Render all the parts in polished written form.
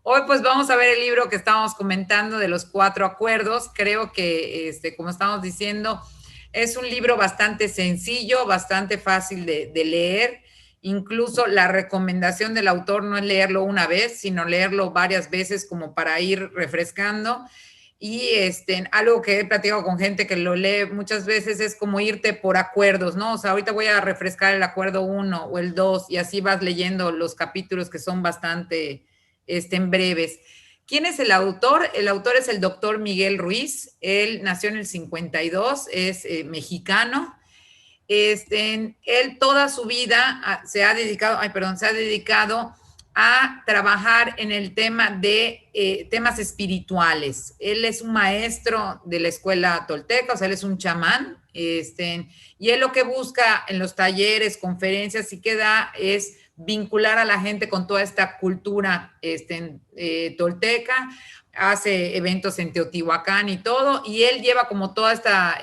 Hoy pues vamos a ver el libro que estábamos comentando de los 4 acuerdos. Creo que, como estamos diciendo, es un libro bastante sencillo, bastante fácil de leer. Incluso la recomendación del autor no es leerlo una vez, sino leerlo varias veces como para ir refrescando. Y algo que he platicado con gente que lo lee muchas veces es como irte por acuerdos, ¿no? O sea, ahorita voy a refrescar el acuerdo uno o el 2 y así vas leyendo los capítulos que son bastante en breves. ¿Quién es el autor? El autor es el doctor Miguel Ruiz. Él nació en el 52, es mexicano. Él toda su vida se ha dedicado, se ha dedicado a trabajar en el tema de temas espirituales. Él es un maestro de la escuela tolteca, o sea, él es un chamán, y él lo que busca en los talleres, conferencias y que da es vincular a la gente con toda esta cultura tolteca, hace eventos en Teotihuacán y todo, y él lleva como toda esta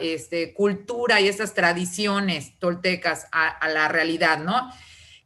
cultura y estas tradiciones toltecas a la realidad, ¿no?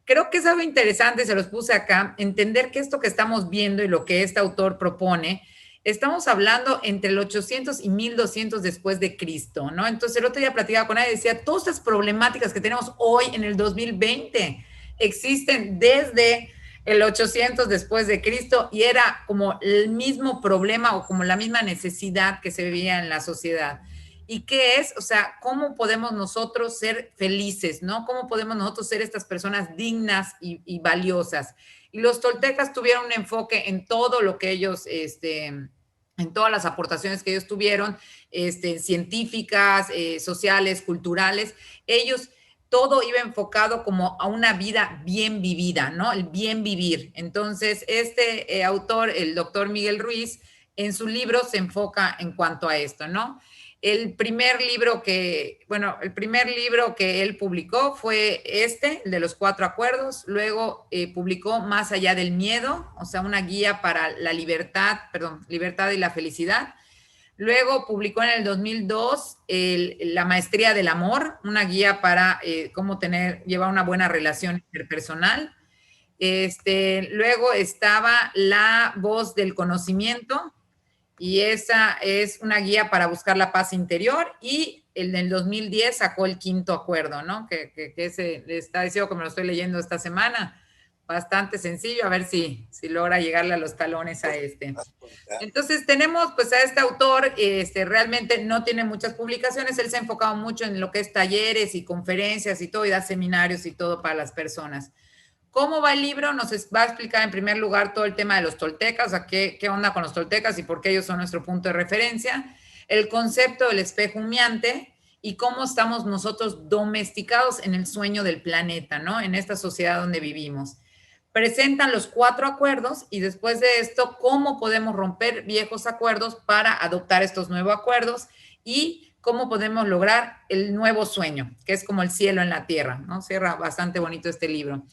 Creo que es algo interesante, se los puse acá, entender que esto que estamos viendo y lo que este autor propone, estamos hablando entre el 800 y 1200 después de Cristo, ¿no? Entonces el otro día platicaba con él y decía, todas estas problemáticas que tenemos hoy en el 2020 existen desde el 800 después de Cristo y era como el mismo problema o como la misma necesidad que se vivía en la sociedad. ¿Y qué es? O sea, ¿cómo podemos nosotros ser felices, no? ¿Cómo podemos nosotros ser estas personas dignas y valiosas? Y los toltecas tuvieron un enfoque en todo lo que ellos, en todas las aportaciones que ellos tuvieron, científicas, sociales, culturales. Ellos todo iba enfocado como a una vida bien vivida, ¿no? El bien vivir. Entonces, autor, el doctor Miguel Ruiz, en su libro se enfoca en cuanto a esto, ¿no? El primer libro el primer libro que él publicó fue el de los 4 acuerdos. Luego publicó Más allá del miedo, o sea, una guía para la libertad y la felicidad. Luego publicó en el 2002 La maestría del amor, una guía para cómo llevar una buena relación interpersonal. Luego estaba La voz del conocimiento, y esa es una guía para buscar la paz interior. Y en el 2010 sacó el 5.º acuerdo, ¿no? Que ese le está diciendo que me lo estoy leyendo esta semana. Bastante sencillo, a ver si logra llegarle a los talones a este. Entonces tenemos pues a este autor, realmente no tiene muchas publicaciones, él se ha enfocado mucho en lo que es talleres y conferencias y todo, y da seminarios y todo para las personas. ¿Cómo va el libro? Nos va a explicar en primer lugar todo el tema de los toltecas, o sea, qué onda con los toltecas y por qué ellos son nuestro punto de referencia, el concepto del espejo humeante y cómo estamos nosotros domesticados en el sueño del planeta, ¿no? En esta sociedad donde vivimos. Presentan los 4 acuerdos y después de esto, cómo podemos romper viejos acuerdos para adoptar estos nuevos acuerdos y cómo podemos lograr el nuevo sueño, que es como el cielo en la tierra, ¿no? Cierra bastante bonito este libro.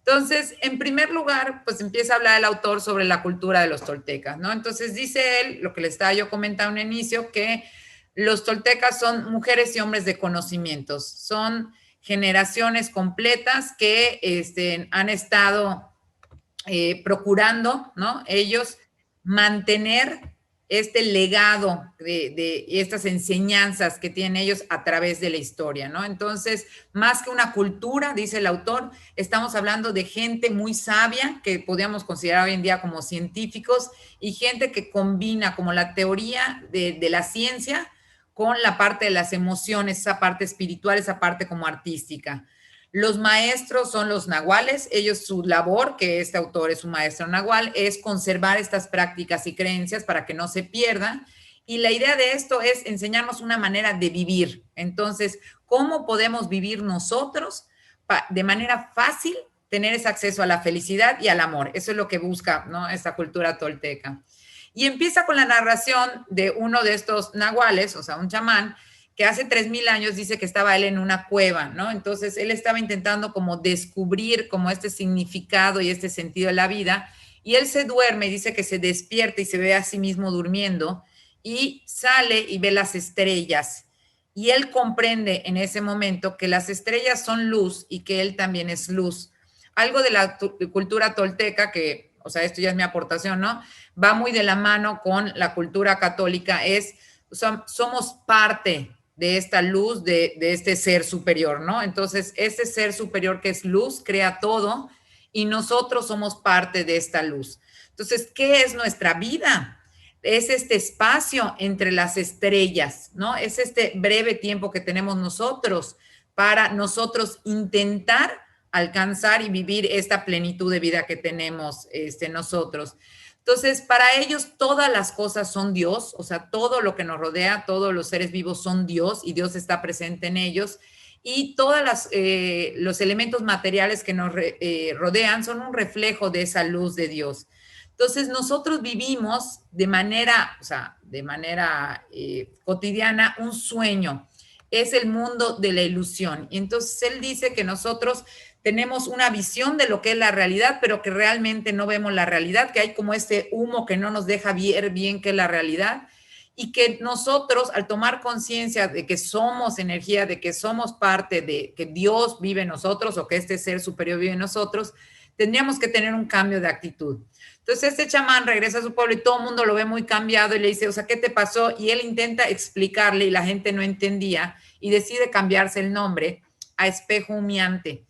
Entonces, en primer lugar, pues empieza a hablar el autor sobre la cultura de los toltecas, ¿no? Entonces dice él, lo que le estaba yo comentando en inicio, que los toltecas son mujeres y hombres de conocimientos, son generaciones completas que han estado procurando, ¿no? Ellos mantener este legado de estas enseñanzas que tienen ellos a través de la historia, ¿no? Entonces, más que una cultura, dice el autor, estamos hablando de gente muy sabia, que podríamos considerar hoy en día como científicos, y gente que combina como la teoría de la ciencia con la parte de las emociones, esa parte espiritual, esa parte como artística. Los maestros son los nahuales, ellos su labor, que este autor es un maestro nahual, es conservar estas prácticas y creencias para que no se pierdan. Y la idea de esto es enseñarnos una manera de vivir. Entonces, ¿cómo podemos vivir nosotros de manera fácil, tener ese acceso a la felicidad y al amor? Eso es lo que busca, ¿no? Esta cultura tolteca. Y empieza con la narración de uno de estos nahuales, o sea, un chamán, que hace 3000 años dice que estaba él en una cueva, ¿no? Entonces él estaba intentando como descubrir como este significado y este sentido de la vida, y él se duerme y dice que se despierta y se ve a sí mismo durmiendo y sale y ve las estrellas. Y él comprende en ese momento que las estrellas son luz y que él también es luz. Algo de la cultura tolteca que o sea, esto ya es mi aportación, ¿no? Va muy de la mano con la cultura católica, o sea, somos parte de esta luz, de este ser superior, ¿no? Entonces, este ser superior que es luz crea todo y nosotros somos parte de esta luz. Entonces, ¿qué es nuestra vida? Es este espacio entre las estrellas, ¿no? Es este breve tiempo que tenemos nosotros para nosotros intentar alcanzar y vivir esta plenitud de vida que tenemos nosotros. Entonces, para ellos todas las cosas son Dios, o sea, todo lo que nos rodea, todos los seres vivos son Dios y Dios está presente en ellos. Y todos los elementos materiales que nos rodean son un reflejo de esa luz de Dios. Entonces, nosotros vivimos de manera, o sea, de manera cotidiana un sueño. Es el mundo de la ilusión. Y entonces él dice que nosotros tenemos una visión de lo que es la realidad, pero que realmente no vemos la realidad, que hay como este humo que no nos deja ver bien qué es la realidad, y que nosotros, al tomar conciencia de que somos energía, de que somos parte de que Dios vive en nosotros o que este ser superior vive en nosotros, tendríamos que tener un cambio de actitud. Entonces este chamán regresa a su pueblo y todo el mundo lo ve muy cambiado y le dice, o sea, ¿qué te pasó? Y él intenta explicarle y la gente no entendía y decide cambiarse el nombre a espejo humeante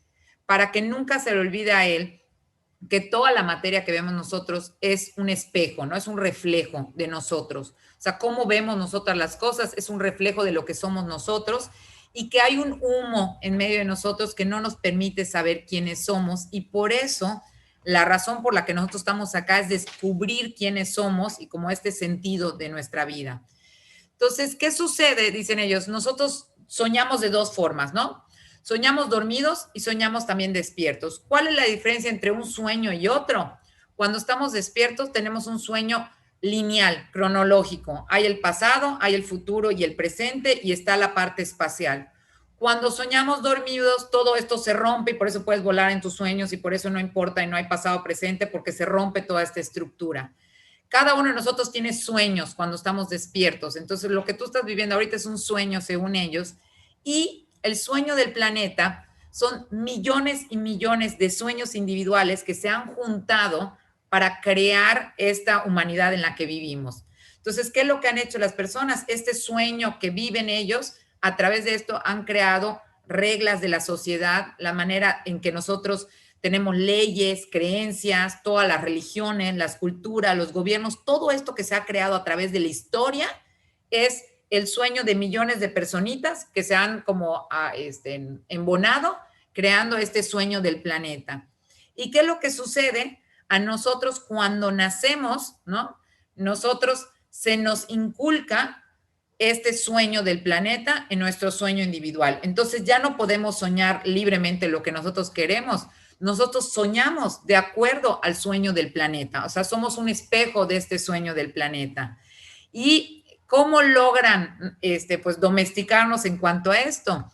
para que nunca se le olvide a él que toda la materia que vemos nosotros es un espejo, ¿no? Es un reflejo de nosotros. O sea, cómo vemos nosotras las cosas es un reflejo de lo que somos nosotros y que hay un humo en medio de nosotros que no nos permite saber quiénes somos y por eso la razón por la que nosotros estamos acá es descubrir quiénes somos y como este sentido de nuestra vida. Entonces, ¿qué sucede? Dicen ellos, nosotros soñamos de dos formas, ¿no? Soñamos dormidos y soñamos también despiertos. ¿Cuál es la diferencia entre un sueño y otro? Cuando estamos despiertos tenemos un sueño lineal, cronológico. Hay el pasado, hay el futuro y el presente y está la parte espacial. Cuando soñamos dormidos, todo esto se rompe y por eso puedes volar en tus sueños y por eso no importa y no hay pasado presente porque se rompe toda esta estructura. Cada uno de nosotros tiene sueños cuando estamos despiertos. Entonces, lo que tú estás viviendo ahorita es un sueño según ellos. Y el sueño del planeta son millones y millones de sueños individuales que se han juntado para crear esta humanidad en la que vivimos. Entonces, ¿qué es lo que han hecho las personas? Este sueño que viven ellos, a través de esto han creado reglas de la sociedad, la manera en que nosotros tenemos leyes, creencias, todas las religiones, las culturas, los gobiernos, todo esto que se ha creado a través de la historia es el sueño de millones de personitas que se han como embonado creando este sueño del planeta. ¿Y qué es lo que sucede a nosotros cuando nacemos, ¿no? Nosotros se nos inculca este sueño del planeta en nuestro sueño individual. Entonces ya no podemos soñar libremente lo que nosotros queremos. Nosotros soñamos de acuerdo al sueño del planeta. O sea, somos un espejo de este sueño del planeta. ¿Y cómo logran pues, domesticarnos en cuanto a esto?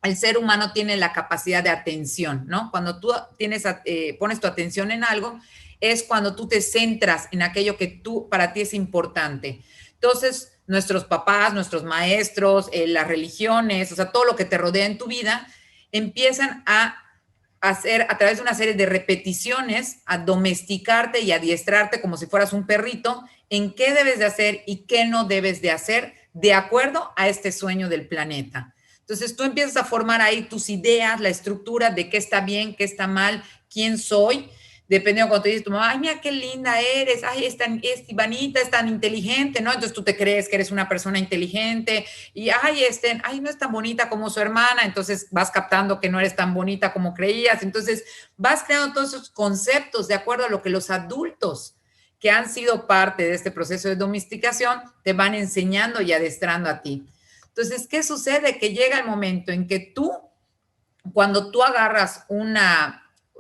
El ser humano tiene la capacidad de atención, ¿no? Cuando tú pones tu atención en algo, es cuando tú te centras en aquello que para ti es importante. Entonces, nuestros papás, nuestros maestros, las religiones, o sea, todo lo que te rodea en tu vida, empiezan a hacer a través de una serie de repeticiones, a domesticarte y adiestrarte como si fueras un perrito en qué debes de hacer y qué no debes de hacer de acuerdo a este sueño del planeta. Entonces tú empiezas a formar ahí tus ideas, la estructura de qué está bien, qué está mal, quién soy, dependiendo cuando te dices tu mamá, ay, mira qué linda eres, ay, es Ivanita, es tan inteligente, ¿no? Entonces tú te crees que eres una persona inteligente y, ay, no es tan bonita como su hermana, entonces vas captando que no eres tan bonita como creías, entonces vas creando todos esos conceptos de acuerdo a lo que los adultos que han sido parte de este proceso de domesticación te van enseñando y adestrando a ti. Entonces, ¿qué sucede? Que llega el momento en que cuando tú agarras uno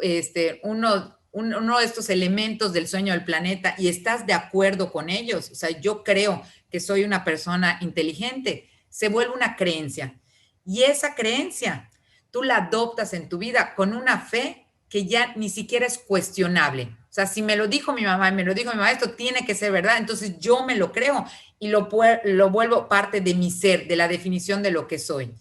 de estos elementos del sueño del planeta y estás de acuerdo con ellos, o sea, yo creo que soy una persona inteligente, se vuelve una creencia. Y esa creencia tú la adoptas en tu vida con una fe que ya ni siquiera es cuestionable. O sea, si me lo dijo mi mamá y me lo dijo mi maestro, tiene que ser verdad. Entonces yo me lo creo y lo vuelvo parte de mi ser, de la definición de lo que soy.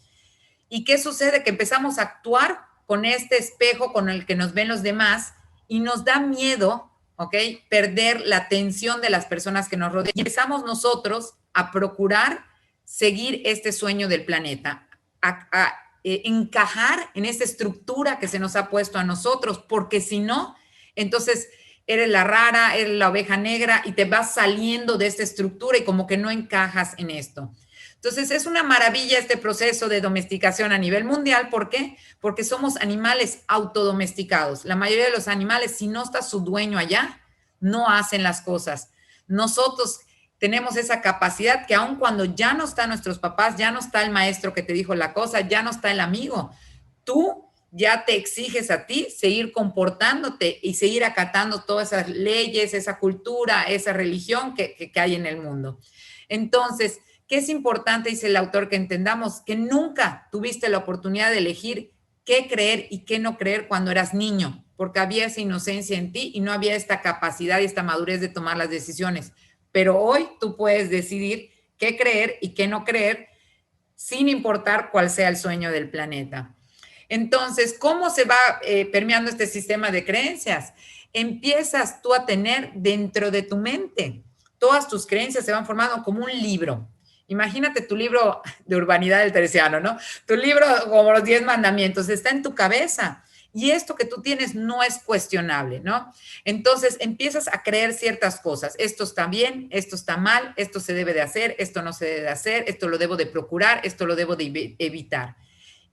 ¿Y qué sucede? Que empezamos a actuar con este espejo con el que nos ven los demás y nos da miedo ¿ok? Perder la atención de las personas que nos rodean. Y empezamos nosotros a procurar seguir este sueño del planeta, a encajar en esta estructura que se nos ha puesto a nosotros, porque si no, entonces eres la rara, eres la oveja negra y te vas saliendo de esta estructura y como que no encajas en esto. Entonces, es una maravilla este proceso de domesticación a nivel mundial. ¿Por qué? Porque somos animales autodomesticados. La mayoría de los animales, si no está su dueño allá, no hacen las cosas. Nosotros tenemos esa capacidad que aun cuando ya no están nuestros papás, ya no está el maestro que te dijo la cosa, ya no está el amigo, tú ya te exiges a ti seguir comportándote y seguir acatando todas esas leyes, esa cultura, esa religión que hay en el mundo. Entonces, ¿qué es importante? Dice el autor, que entendamos que nunca tuviste la oportunidad de elegir qué creer y qué no creer cuando eras niño, porque había esa inocencia en ti y no había esta capacidad y esta madurez de tomar las decisiones. Pero hoy tú puedes decidir qué creer y qué no creer sin importar cuál sea el sueño del planeta. Entonces, ¿cómo se va permeando este sistema de creencias? Empiezas tú a tener dentro de tu mente, todas tus creencias se van formando como un libro. Imagínate tu libro de urbanidad del teresiano, ¿no? Tu libro como los 10 mandamientos, está en tu cabeza. Y esto que tú tienes no es cuestionable, ¿no? Entonces empiezas a creer ciertas cosas. Esto está bien, esto está mal, esto se debe de hacer, esto no se debe de hacer, esto lo debo de procurar, esto lo debo de evitar.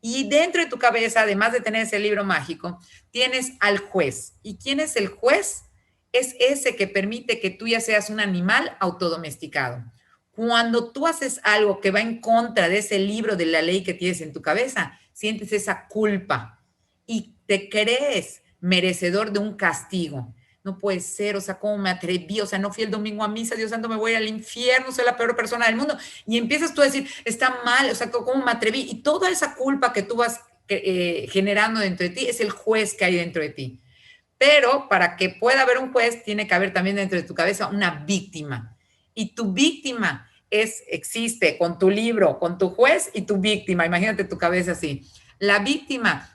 Y dentro de tu cabeza, además de tener ese libro mágico, tienes al juez. ¿Y quién es el juez? Es ese que permite que tú ya seas un animal autodomesticado. Cuando tú haces algo que va en contra de ese libro de la ley que tienes en tu cabeza, sientes esa culpa y te crees merecedor de un castigo. No puede ser, o sea, ¿cómo me atreví? O sea, no fui el domingo a misa, Dios santo, me voy al infierno, soy la peor persona del mundo. Y empiezas tú a decir, está mal, o sea, ¿cómo me atreví? Y toda esa culpa que tú vas generando dentro de ti es el juez que hay dentro de ti. Pero para que pueda haber un juez, tiene que haber también dentro de tu cabeza una víctima. Y tu víctima existe con tu libro, con tu juez y tu víctima. Imagínate tu cabeza así. La víctima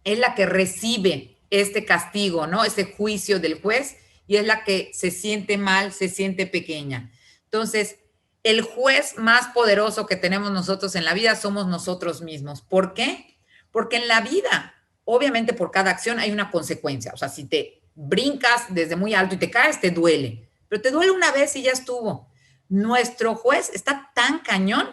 es la que recibe este castigo, ¿no? Este juicio del juez, y es la que se siente mal, se siente pequeña. Entonces, el juez más poderoso que tenemos nosotros en la vida somos nosotros mismos. ¿Por qué? Porque en la vida, obviamente por cada acción hay una consecuencia. O sea, si te brincas desde muy alto y te caes, te duele. Pero te duele una vez y ya estuvo. Nuestro juez está tan cañón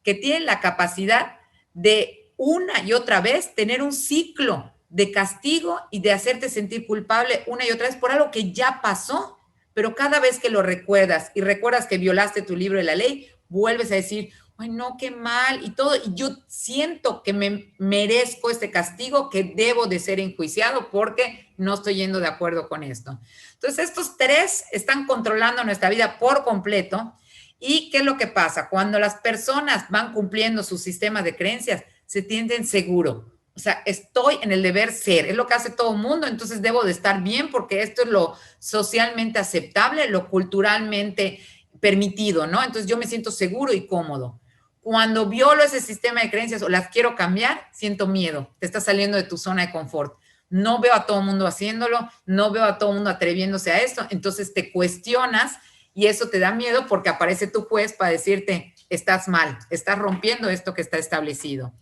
que tiene la capacidad de una y otra vez tener un ciclo de castigo y de hacerte sentir culpable una y otra vez por algo que ya pasó, pero cada vez que lo recuerdas y recuerdas que violaste tu libro de la ley, vuelves a decir, ay no, qué mal y todo, y yo siento que me merezco este castigo, que debo de ser enjuiciado porque no estoy yendo de acuerdo con esto. Entonces, estos tres están controlando nuestra vida por completo. ¿Y qué es lo que pasa? Cuando las personas van cumpliendo su sistema de creencias, se sienten seguro. O sea, estoy en el deber ser, es lo que hace todo el mundo, entonces debo de estar bien porque esto es lo socialmente aceptable, lo culturalmente permitido, ¿no? Entonces yo me siento seguro y cómodo. Cuando violo ese sistema de creencias o las quiero cambiar, siento miedo, te estás saliendo de tu zona de confort. No veo a todo el mundo haciéndolo, no veo a todo el mundo atreviéndose a esto, entonces te cuestionas y eso te da miedo porque aparece tu juez para decirte, estás mal, estás rompiendo esto que está establecido.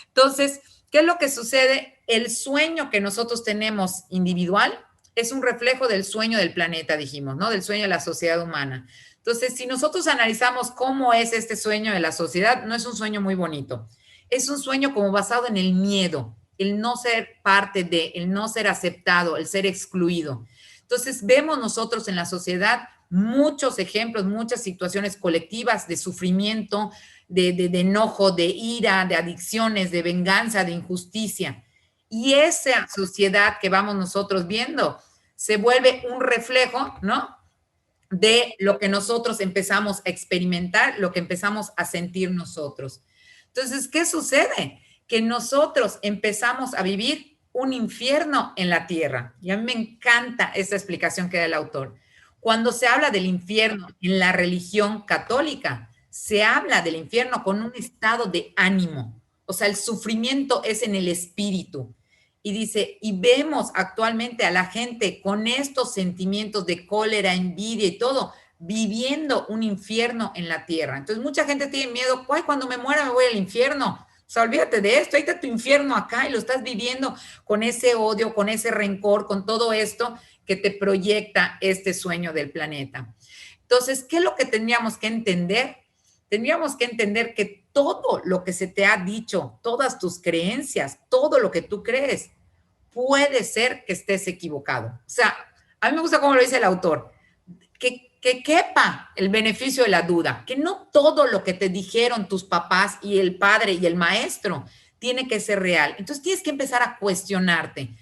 Entonces, ¿qué es lo que sucede? El sueño que nosotros tenemos individual es un reflejo del sueño del planeta, dijimos, ¿no? Del sueño de la sociedad humana. Entonces, si nosotros analizamos cómo es este sueño de la sociedad, no es un sueño muy bonito. Es un sueño como basado en el miedo, el no ser parte de, el no ser aceptado, el ser excluido. Entonces, vemos nosotros en la sociedad muchos ejemplos, muchas situaciones colectivas de sufrimiento, de enojo, de ira, de adicciones, de venganza, de injusticia. Y esa sociedad que vamos nosotros viendo se vuelve un reflejo, ¿no? De lo que nosotros empezamos a experimentar, lo que empezamos a sentir nosotros. Entonces, ¿qué sucede? Que nosotros empezamos a vivir un infierno en la tierra. Y a mí me encanta esta explicación que da el autor. Cuando se habla del infierno en la religión católica, se habla del infierno con un estado de ánimo. O sea, el sufrimiento es en el espíritu. Y dice, y vemos actualmente a la gente con estos sentimientos de cólera, envidia y todo, viviendo un infierno en la tierra. Entonces mucha gente tiene miedo, ay, cuando me muera me voy al infierno. O sea, olvídate de esto, ahí está tu infierno acá y lo estás viviendo con ese odio, con ese rencor, con todo esto que te proyecta este sueño del planeta. Entonces, ¿qué es lo que tendríamos que entender? Tendríamos que entender que todo lo que se te ha dicho, todas tus creencias, todo lo que tú crees, puede ser que estés equivocado. O sea, a mí me gusta cómo lo dice el autor, que quepa el beneficio de la duda, que no todo lo que te dijeron tus papás y el padre y el maestro tiene que ser real. Entonces tienes que empezar a cuestionarte.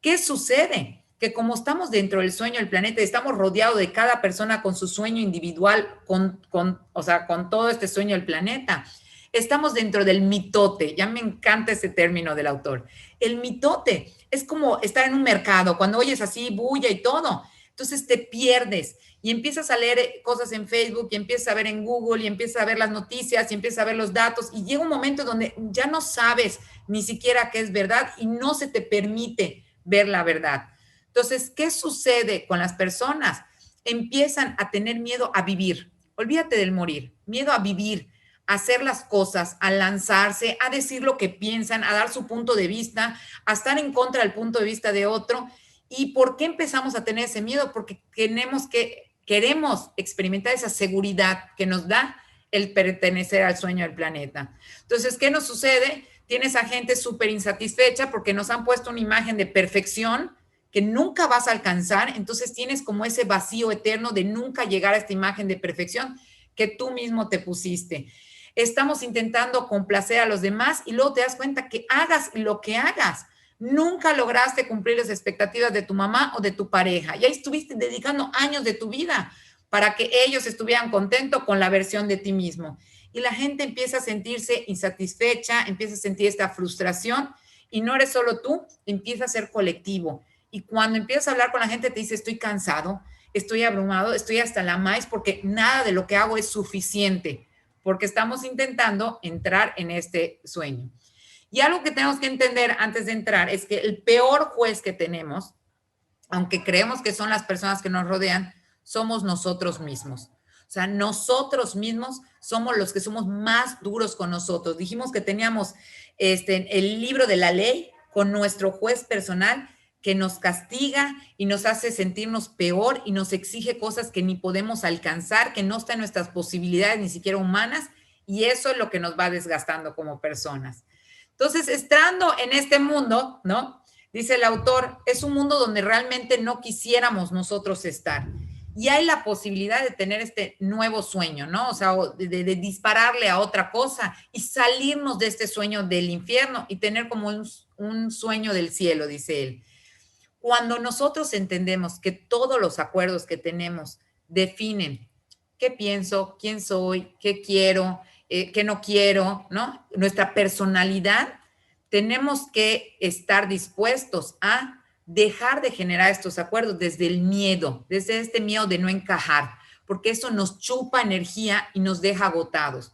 ¿Qué sucede? Que como estamos dentro del sueño del planeta y estamos rodeados de cada persona con su sueño individual, o sea, con todo este sueño del planeta, estamos dentro del mitote. Ya me encanta ese término del autor. El mitote es como estar en un mercado, cuando oyes así bulla y todo, entonces te pierdes y empiezas a leer cosas en Facebook y empiezas a ver en Google y empiezas a ver las noticias y empiezas a ver los datos y llega un momento donde ya no sabes ni siquiera qué es verdad y no se te permite ver la verdad. Entonces, ¿qué sucede con las personas? Empiezan a tener miedo a vivir. Olvídate del morir, miedo a vivir, a hacer las cosas, a lanzarse, a decir lo que piensan, a dar su punto de vista, a estar en contra del punto de vista de otro. ¿Y por qué empezamos a tener ese miedo? Porque queremos experimentar esa seguridad que nos da el pertenecer al sueño del planeta. Entonces, ¿qué nos sucede? Tienes a gente súper insatisfecha porque nos han puesto una imagen de perfección que nunca vas a alcanzar, entonces tienes como ese vacío eterno de nunca llegar a esta imagen de perfección que tú mismo te pusiste. Estamos intentando complacer a los demás y luego te das cuenta que hagas lo que hagas, nunca lograste cumplir las expectativas de tu mamá o de tu pareja. Y ahí estuviste dedicando años de tu vida para que ellos estuvieran contentos con la versión de ti mismo. Y la gente empieza a sentirse insatisfecha, empieza a sentir esta frustración y no eres solo tú, empieza a ser colectivo. Y cuando empiezas a hablar con la gente te dice, estoy cansado, estoy abrumado, estoy hasta la maíz porque nada de lo que hago es suficiente, porque estamos intentando entrar en este sueño. Y algo que tenemos que entender antes de entrar es que el peor juez que tenemos, aunque creemos que son las personas que nos rodean, somos nosotros mismos. O sea, nosotros mismos somos los que somos más duros con nosotros. Dijimos que teníamos el libro de la ley con nuestro juez personal que nos castiga y nos hace sentirnos peor y nos exige cosas que ni podemos alcanzar, que no están en nuestras posibilidades ni siquiera humanas, y eso es lo que nos va desgastando como personas. Entonces, estando en este mundo, ¿no? Dice el autor, es un mundo donde realmente no quisiéramos nosotros estar. Y hay la posibilidad de tener este nuevo sueño, ¿no? O sea, de dispararle a otra cosa y salirnos de este sueño del infierno y tener como un sueño del cielo, dice él. Cuando nosotros entendemos que todos los acuerdos que tenemos definen qué pienso, quién soy, qué quiero, qué no quiero, ¿no? Nuestra personalidad, tenemos que estar dispuestos a dejar de generar estos acuerdos desde el miedo, desde este miedo de no encajar, porque eso nos chupa energía y nos deja agotados.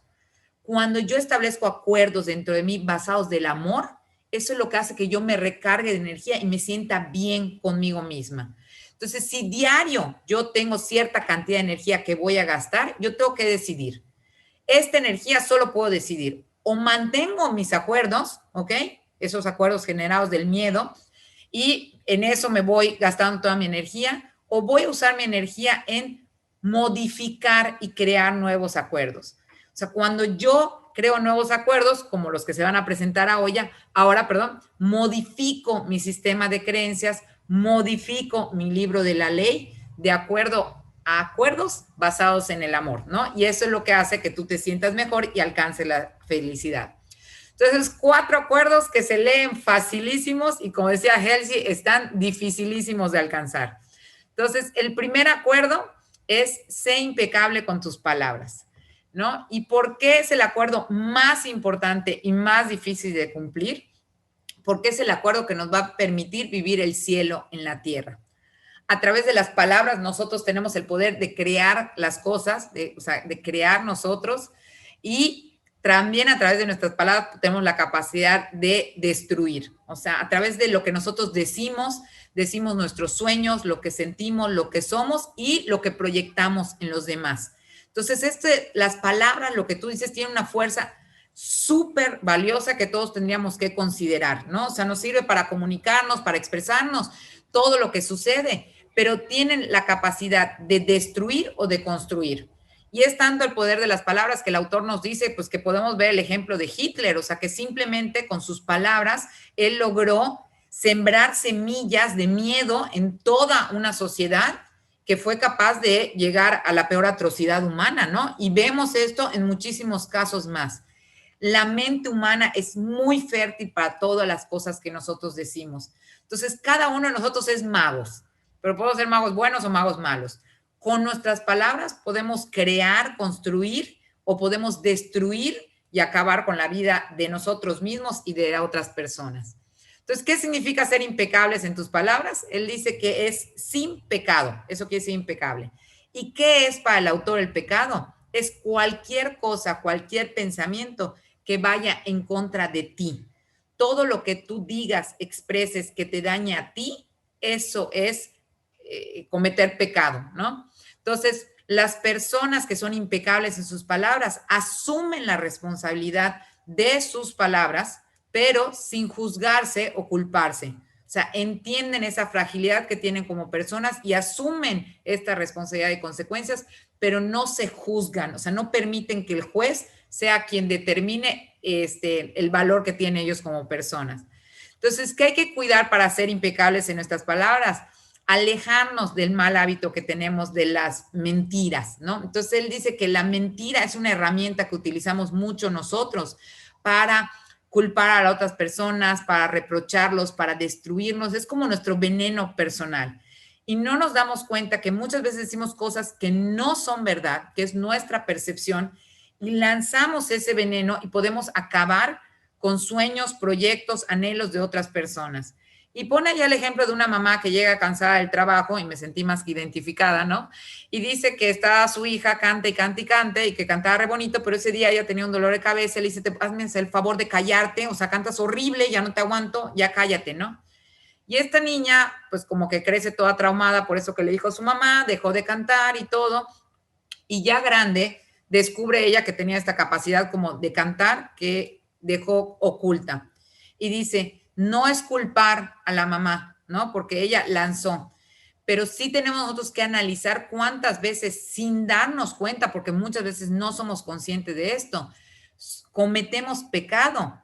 Cuando yo establezco acuerdos dentro de mí basados del amor, eso es lo que hace que yo me recargue de energía y me sienta bien conmigo misma. Entonces, si diario yo tengo cierta cantidad de energía que voy a gastar, yo tengo que decidir. Esta energía solo puedo decidir o mantengo mis acuerdos, ¿ok? Esos acuerdos generados del miedo, y en eso me voy gastando toda mi energía, o voy a usar mi energía en modificar y crear nuevos acuerdos. O sea, cuando yo creo nuevos acuerdos, como los que se van a presentar ahora, modifico mi sistema de creencias, modifico mi libro de la ley de acuerdo a acuerdos basados en el amor, ¿no? Y eso es lo que hace que tú te sientas mejor y alcances la felicidad. Entonces, 4 acuerdos que se leen facilísimos y, como decía Halsey, están dificilísimos de alcanzar. Entonces, el primer acuerdo es sé impecable con tus palabras, ¿no? ¿Y por qué es el acuerdo más importante y más difícil de cumplir? Porque es el acuerdo que nos va a permitir vivir el cielo en la tierra. A través de las palabras nosotros tenemos el poder de crear las cosas, o sea, de crear nosotros, y también a través de nuestras palabras tenemos la capacidad de destruir. O sea, a través de lo que nosotros decimos, decimos nuestros sueños, lo que sentimos, lo que somos y lo que proyectamos en los demás. Entonces, las palabras, lo que tú dices, tienen una fuerza súper valiosa que todos tendríamos que considerar, ¿no? O sea, nos sirve para comunicarnos, para expresarnos todo lo que sucede, pero tienen la capacidad de destruir o de construir. Y es tanto el poder de las palabras que el autor nos dice, pues que podemos ver el ejemplo de Hitler, o sea, que simplemente con sus palabras él logró sembrar semillas de miedo en toda una sociedad que fue capaz de llegar a la peor atrocidad humana, ¿no? Y vemos esto en muchísimos casos más. La mente humana es muy fértil para todas las cosas que nosotros decimos. Entonces, cada uno de nosotros es magos, pero podemos ser magos buenos o magos malos. Con nuestras palabras podemos crear, construir o podemos destruir y acabar con la vida de nosotros mismos y de otras personas. Entonces, ¿qué significa ser impecables en tus palabras? Él dice que es sin pecado. Eso quiere decir impecable. ¿Y qué es para el autor el pecado? Es cualquier cosa, cualquier pensamiento que vaya en contra de ti. Todo lo que tú digas, expreses que te dañe a ti, eso es cometer pecado, ¿no? Entonces, las personas que son impecables en sus palabras asumen la responsabilidad de sus palabras, pero sin juzgarse o culparse. O sea, entienden esa fragilidad que tienen como personas y asumen esta responsabilidad y consecuencias, pero no se juzgan, o sea, no permiten que el juez sea quien determine el valor que tienen ellos como personas. Entonces, ¿qué hay que cuidar para ser impecables en nuestras palabras? Alejarnos del mal hábito que tenemos de las mentiras, ¿no? Entonces, él dice que la mentira es una herramienta que utilizamos mucho nosotros para culpar a las otras personas, para reprocharlos, para destruirnos. Es como nuestro veneno personal. Y no nos damos cuenta que muchas veces decimos cosas que no son verdad, que es nuestra percepción, y lanzamos ese veneno y podemos acabar con sueños, proyectos, anhelos de otras personas. Y pone ya el ejemplo de una mamá que llega cansada del trabajo, y me sentí más que identificada, ¿no? Y dice que está su hija, cante y cante y cante, y que cantaba re bonito, pero ese día ella tenía un dolor de cabeza, le dice, hazme el favor de callarte, o sea, cantas horrible, ya no te aguanto, ya cállate, ¿no? Y esta niña, pues como que crece toda traumada por eso que le dijo su mamá, dejó de cantar y todo, y ya grande descubre ella que tenía esta capacidad como de cantar que dejó oculta. Y dice, no es culpar a la mamá, ¿no? Porque ella lanzó, pero sí tenemos nosotros que analizar cuántas veces sin darnos cuenta, porque muchas veces no somos conscientes de esto, cometemos pecado,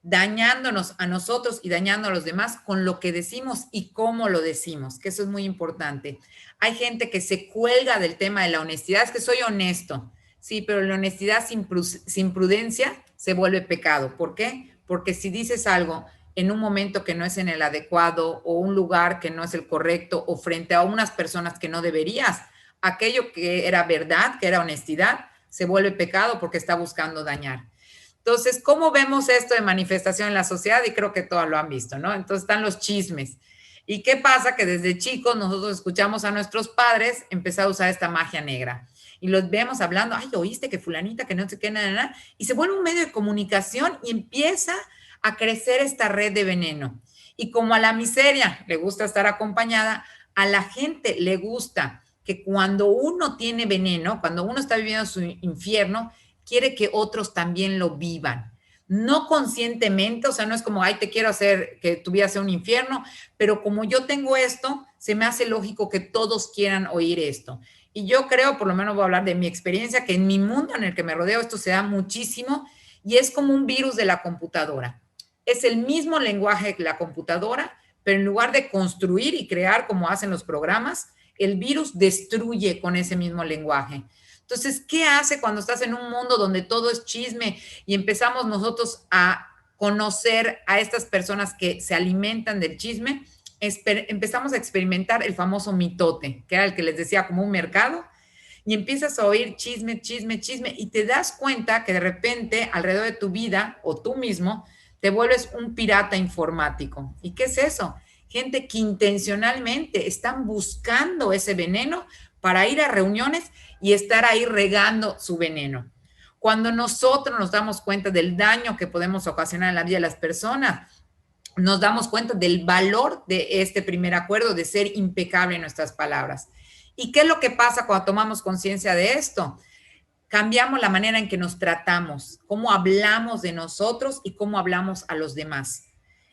dañándonos a nosotros y dañando a los demás con lo que decimos y cómo lo decimos, que eso es muy importante. Hay gente que se cuelga del tema de la honestidad, es que soy honesto, sí, pero la honestidad sin prudencia se vuelve pecado. ¿Por qué? Porque si dices algo en un momento que no es en el adecuado o un lugar que no es el correcto o frente a unas personas que no deberías, aquello que era verdad, que era honestidad, se vuelve pecado porque está buscando dañar. Entonces, ¿cómo vemos esto de manifestación en la sociedad? Y creo que todos lo han visto, ¿no? Entonces están los chismes. ¿Y qué pasa? Que desde chicos nosotros escuchamos a nuestros padres empezar a usar esta magia negra. Y los vemos hablando, ay, oíste que fulanita, que no sé qué, nada, nada. Y se vuelve un medio de comunicación y empieza a crecer esta red de veneno. Y como a la miseria le gusta estar acompañada, a la gente le gusta que cuando uno tiene veneno, cuando uno está viviendo su infierno, quiere que otros también lo vivan. No conscientemente, o sea, no es como, ay, te quiero hacer que tu vida sea un infierno, pero como yo tengo esto, se me hace lógico que todos quieran oír esto. Y yo creo, por lo menos voy a hablar de mi experiencia, que en mi mundo en el que me rodeo esto se da muchísimo y es como un virus de la computadora. Es el mismo lenguaje que la computadora, pero en lugar de construir y crear como hacen los programas, el virus destruye con ese mismo lenguaje. Entonces, ¿qué hace cuando estás en un mundo donde todo es chisme y empezamos nosotros a conocer a estas personas que se alimentan del chisme? Empezamos a experimentar el famoso mitote, que era el que les decía como un mercado, y empiezas a oír chisme, chisme, chisme, y te das cuenta que de repente alrededor de tu vida o tú mismo te vuelves un pirata informático. ¿Y qué es eso? Gente que intencionalmente están buscando ese veneno para ir a reuniones y estar ahí regando su veneno. Cuando nosotros nos damos cuenta del daño que podemos ocasionar en la vida de las personas, nos damos cuenta del valor de este primer acuerdo, de ser impecable en nuestras palabras. ¿Y qué es lo que pasa cuando tomamos conciencia de esto? Cambiamos la manera en que nos tratamos, cómo hablamos de nosotros y cómo hablamos a los demás.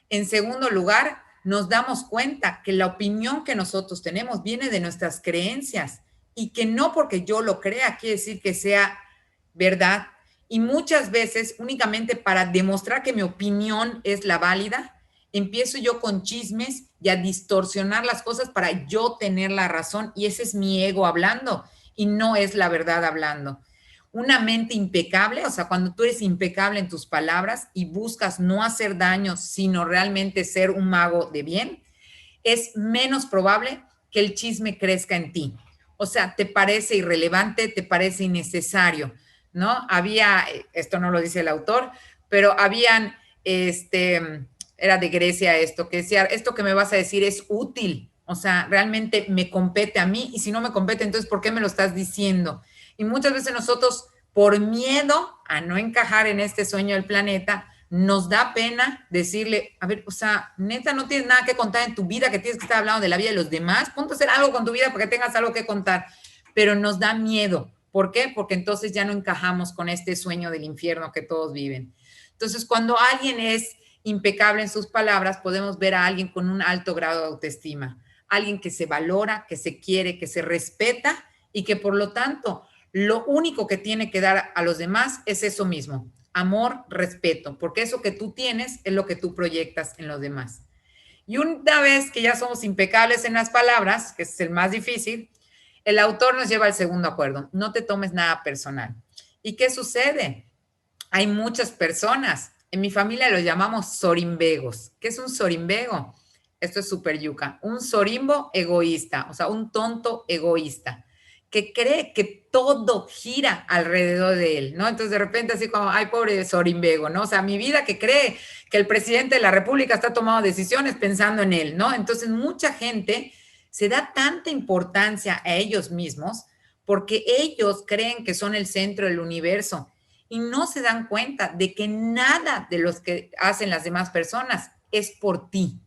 En segundo lugar, nos damos cuenta que la opinión que nosotros tenemos viene de nuestras creencias y que no porque yo lo crea quiere decir que sea verdad. Y muchas veces, únicamente para demostrar que mi opinión es la válida, empiezo yo con chismes y a distorsionar las cosas para yo tener la razón. Y ese es mi ego hablando y no es la verdad hablando. Una mente impecable, o sea, cuando tú eres impecable en tus palabras y buscas no hacer daño, sino realmente ser un mago de bien, es menos probable que el chisme crezca en ti. O sea, te parece irrelevante, te parece innecesario, ¿no? Había, esto no lo dice el autor, pero habían, era de Grecia esto, que decía, esto que me vas a decir es útil, o sea, realmente me compete a mí y si no me compete, entonces, ¿por qué me lo estás diciendo? Y muchas veces nosotros, por miedo a no encajar en este sueño del planeta, nos da pena decirle, a ver, o sea, neta, no tienes nada que contar en tu vida, que tienes que estar hablando de la vida de los demás, ponte a hacer algo con tu vida para que tengas algo que contar, pero nos da miedo. ¿Por qué? Porque entonces ya no encajamos con este sueño del infierno que todos viven. Entonces, cuando alguien es impecable en sus palabras, podemos ver a alguien con un alto grado de autoestima, alguien que se valora, que se quiere, que se respeta y que por lo tanto lo único que tiene que dar a los demás es eso mismo, amor, respeto, porque eso que tú tienes es lo que tú proyectas en los demás. Y una vez que ya somos impecables en las palabras, que es el más difícil, el autor nos lleva al segundo acuerdo, no te tomes nada personal. ¿Y qué sucede? Hay muchas personas, en mi familia los llamamos sorimbegos. ¿Qué es un sorimbego? Esto es súper yuca, un sorimbo egoísta, o sea, un tonto egoísta que cree que todo gira alrededor de él, ¿no? Entonces de repente así como, ay, pobre Sorimbego, ¿no? O sea, mi vida que cree que el presidente de la República está tomando decisiones pensando en él, ¿no? Entonces mucha gente se da tanta importancia a ellos mismos porque ellos creen que son el centro del universo y no se dan cuenta de que nada de los que hacen las demás personas es por ti.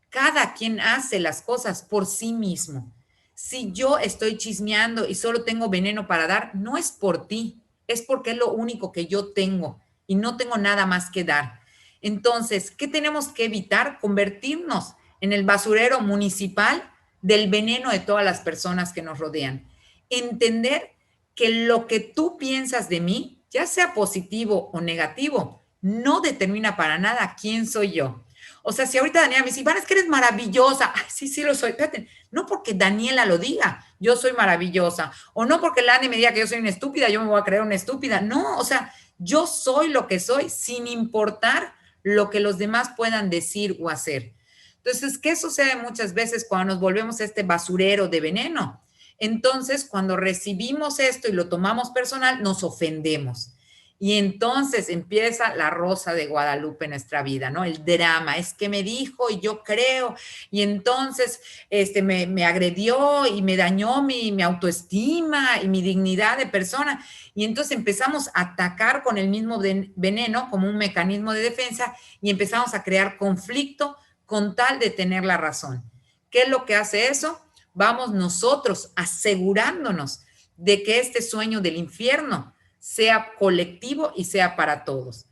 Cada quien hace las cosas por sí mismo. Si yo estoy chismeando y solo tengo veneno para dar, no es por ti, es porque es lo único que yo tengo y no tengo nada más que dar. Entonces, ¿qué tenemos que evitar? Convertirnos en el basurero municipal del veneno de todas las personas que nos rodean. Entender que lo que tú piensas de mí, ya sea positivo o negativo, no determina para nada quién soy yo. O sea, si ahorita Daniela me dice, Iván, es que eres maravillosa. Ay, sí, sí lo soy. Fíjate, no porque Daniela lo diga, yo soy maravillosa. O no porque Lani me diga que yo soy una estúpida, yo me voy a creer una estúpida. No, o sea, yo soy lo que soy sin importar lo que los demás puedan decir o hacer. Entonces, ¿qué sucede muchas veces cuando nos volvemos este basurero de veneno? Entonces, cuando recibimos esto y lo tomamos personal, nos ofendemos. Y entonces empieza la rosa de Guadalupe en nuestra vida, ¿no? El drama, es que me dijo y yo creo, y entonces me agredió y me dañó mi autoestima y mi dignidad de persona. Y entonces empezamos a atacar con el mismo veneno como un mecanismo de defensa y empezamos a crear conflicto con tal de tener la razón. ¿Qué es lo que hace eso? Vamos nosotros asegurándonos de que este sueño del infierno sea colectivo y sea para todos.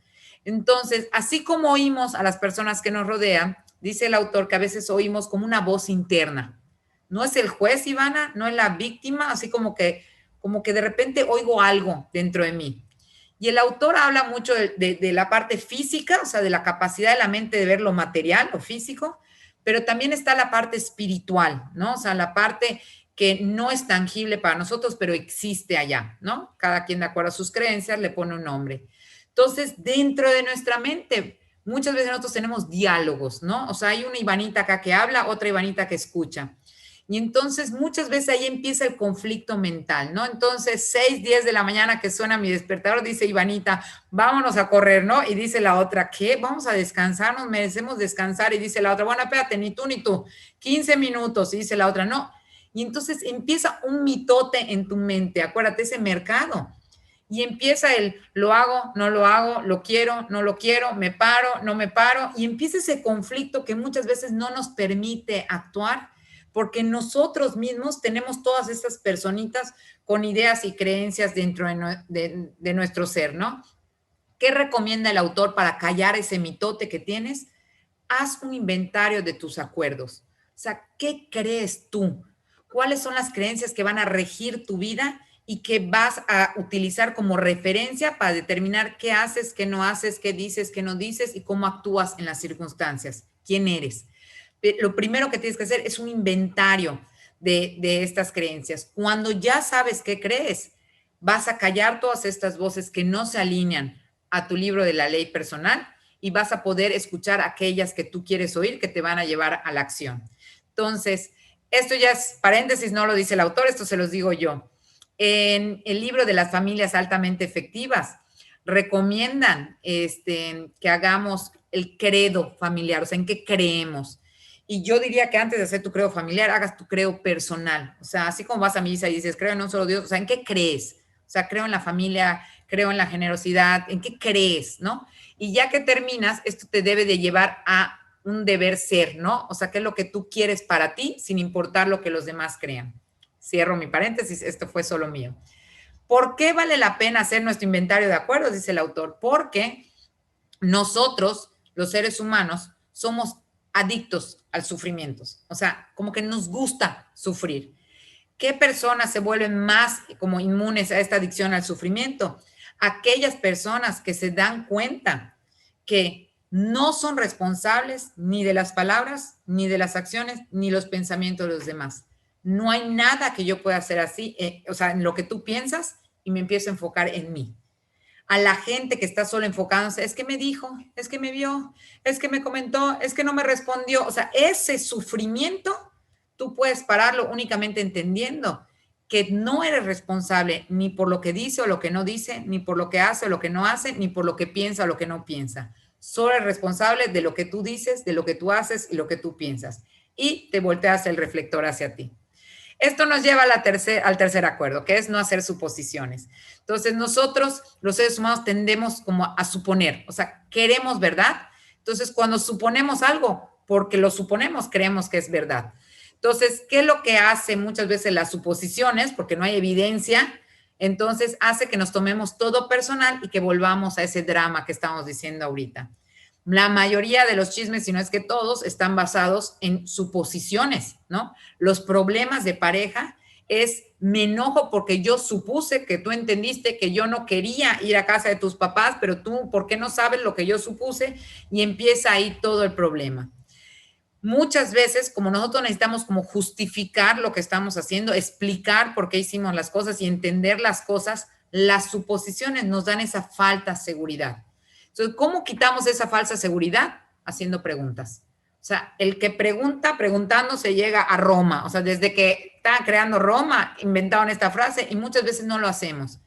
Entonces, así como oímos a las personas que nos rodean, dice el autor que a veces oímos como una voz interna. No es el juez, Ivana, no es la víctima, así como que de repente oigo algo dentro de mí. Y el autor habla mucho de la parte física, o sea, de la capacidad de la mente de ver lo material, lo físico, pero también está la parte espiritual, ¿no? O sea, la parte que no es tangible para nosotros, pero existe allá, ¿no? Cada quien de acuerdo a sus creencias le pone un nombre. Entonces, dentro de nuestra mente, muchas veces nosotros tenemos diálogos, ¿no? O sea, hay una Ivanita acá que habla, otra Ivanita que escucha. Y entonces muchas veces ahí empieza el conflicto mental, ¿no? Entonces, 6, 10 de la mañana que suena mi despertador, dice Ivanita, vámonos a correr, ¿no? Y dice la otra, ¿qué? Vamos a descansar, nos merecemos descansar. Y dice la otra, bueno, espérate, ni tú, 15 minutos. Y dice la otra, no. Y entonces empieza un mitote en tu mente, acuérdate, ese mercado. y empieza el lo hago, no lo hago, lo quiero, no lo quiero, me paro, no me paro, y empieza ese conflicto que muchas veces no nos permite actuar, porque nosotros mismos tenemos todas estas personitas con ideas y creencias dentro de nuestro ser, ¿no? ¿Qué recomienda el autor para callar ese mitote que tienes? Haz un inventario de tus acuerdos. O sea, ¿qué crees tú? ¿Cuáles son las creencias que van a regir tu vida y que vas a utilizar como referencia para determinar qué haces, qué no haces, qué dices, qué no dices y cómo actúas en las circunstancias? ¿Quién eres? Lo primero que tienes que hacer es un inventario de estas creencias. Cuando ya sabes qué crees, vas a callar todas estas voces que no se alinean a tu libro de la ley personal y vas a poder escuchar aquellas que tú quieres oír que te van a llevar a la acción. Entonces, esto ya es paréntesis, no lo dice el autor, esto se los digo yo. En el libro de las familias altamente efectivas, recomiendan que hagamos el credo familiar, o sea, en qué creemos. Y yo diría que antes de hacer tu credo familiar, hagas tu credo personal. O sea, así como vas a misa y dices, creo en un solo Dios, o sea, ¿en qué crees? O sea, creo en la familia, creo en la generosidad, ¿en qué crees? ¿No? Y ya que terminas, esto te debe de llevar a un deber ser, ¿no? O sea, ¿qué es lo que tú quieres para ti, sin importar lo que los demás crean? Cierro mi paréntesis, esto fue solo mío. ¿Por qué vale la pena hacer nuestro inventario de acuerdos? Dice el autor. Porque nosotros, los seres humanos, somos adictos al sufrimiento. O sea, como que nos gusta sufrir. ¿Qué personas se vuelven más como inmunes a esta adicción al sufrimiento? Aquellas personas que se dan cuenta que no son responsables ni de las palabras, ni de las acciones, ni los pensamientos de los demás. No hay nada que yo pueda hacer así, o sea, en lo que tú piensas y me empiezo a enfocar en mí. A la gente que está solo enfocándose, es que me dijo, es que me vio, es que me comentó, es que no me respondió. O sea, ese sufrimiento tú puedes pararlo únicamente entendiendo que no eres responsable ni por lo que dice o lo que no dice, ni por lo que hace o lo que no hace, ni por lo que piensa o lo que no piensa. Solo eres responsable de lo que tú dices, de lo que tú haces y lo que tú piensas. Y te volteas el reflector hacia ti. Esto nos lleva a al tercer acuerdo, que es no hacer suposiciones. Entonces, nosotros, los seres humanos, tendemos como a suponer, o sea, queremos verdad. Entonces, cuando suponemos algo, porque lo suponemos, creemos que es verdad. Entonces, ¿qué es lo que hace muchas veces las suposiciones? Porque no hay evidencia, entonces hace que nos tomemos todo personal y que volvamos a ese drama que estamos diciendo ahorita. La mayoría de los chismes, si no es que todos, están basados en suposiciones, ¿no? Los problemas de pareja es, me enojo porque yo supuse que tú entendiste que yo no quería ir a casa de tus papás, pero tú, ¿por qué no sabes lo que yo supuse? Y empieza ahí todo el problema. Muchas veces, como nosotros necesitamos como justificar lo que estamos haciendo, explicar por qué hicimos las cosas y entender las cosas, las suposiciones nos dan esa falta de seguridad. Entonces, ¿cómo quitamos esa falsa seguridad? Haciendo preguntas. O sea, el que pregunta, preguntando se llega a Roma. O sea, desde que estaban creando Roma, inventaron esta frase y muchas veces no lo hacemos.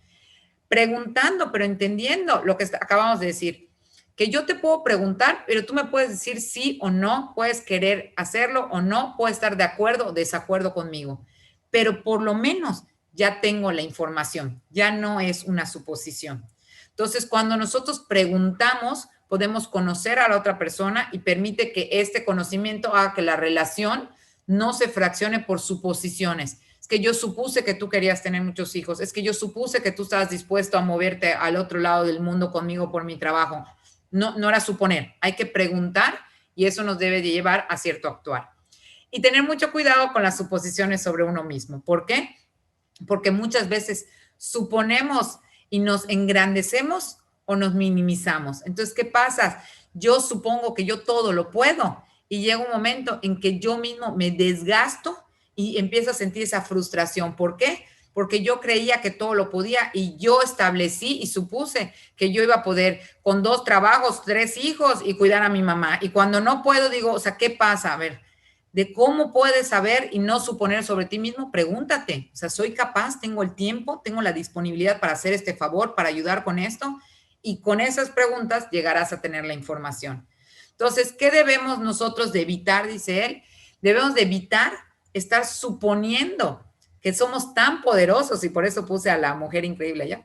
Preguntando, pero entendiendo lo que acabamos de decir. Que yo te puedo preguntar, pero tú me puedes decir sí o no, puedes querer hacerlo o no, puedes estar de acuerdo o desacuerdo conmigo. Pero por lo menos ya tengo la información, ya no es una suposición. Entonces, cuando nosotros preguntamos, podemos conocer a la otra persona y permite que este conocimiento haga que la relación no se fraccione por suposiciones. Es que yo supuse que tú querías tener muchos hijos, es que yo supuse que tú estabas dispuesto a moverte al otro lado del mundo conmigo por mi trabajo. No, no era suponer, hay que preguntar y eso nos debe de llevar a cierto actuar. Y tener mucho cuidado con las suposiciones sobre uno mismo. ¿Por qué? Porque muchas veces suponemos y nos engrandecemos o nos minimizamos. Entonces, ¿qué pasa? Yo supongo que yo todo lo puedo y llega un momento en que yo mismo me desgasto y empiezo a sentir esa frustración. ¿Por qué? Porque yo creía que todo lo podía y yo establecí y supuse que yo iba a poder con 2 trabajos, 3 hijos y cuidar a mi mamá. Y cuando no puedo, digo, o sea, ¿qué pasa? A ver, de cómo puedes saber y no suponer sobre ti mismo, pregúntate, o sea, ¿soy capaz? ¿Tengo el tiempo? ¿Tengo la disponibilidad para hacer este favor, para ayudar con esto? Y con esas preguntas llegarás a tener la información. Entonces, ¿qué debemos nosotros de evitar? Dice él, debemos de evitar estar suponiendo que somos tan poderosos, y por eso puse a la mujer increíble allá,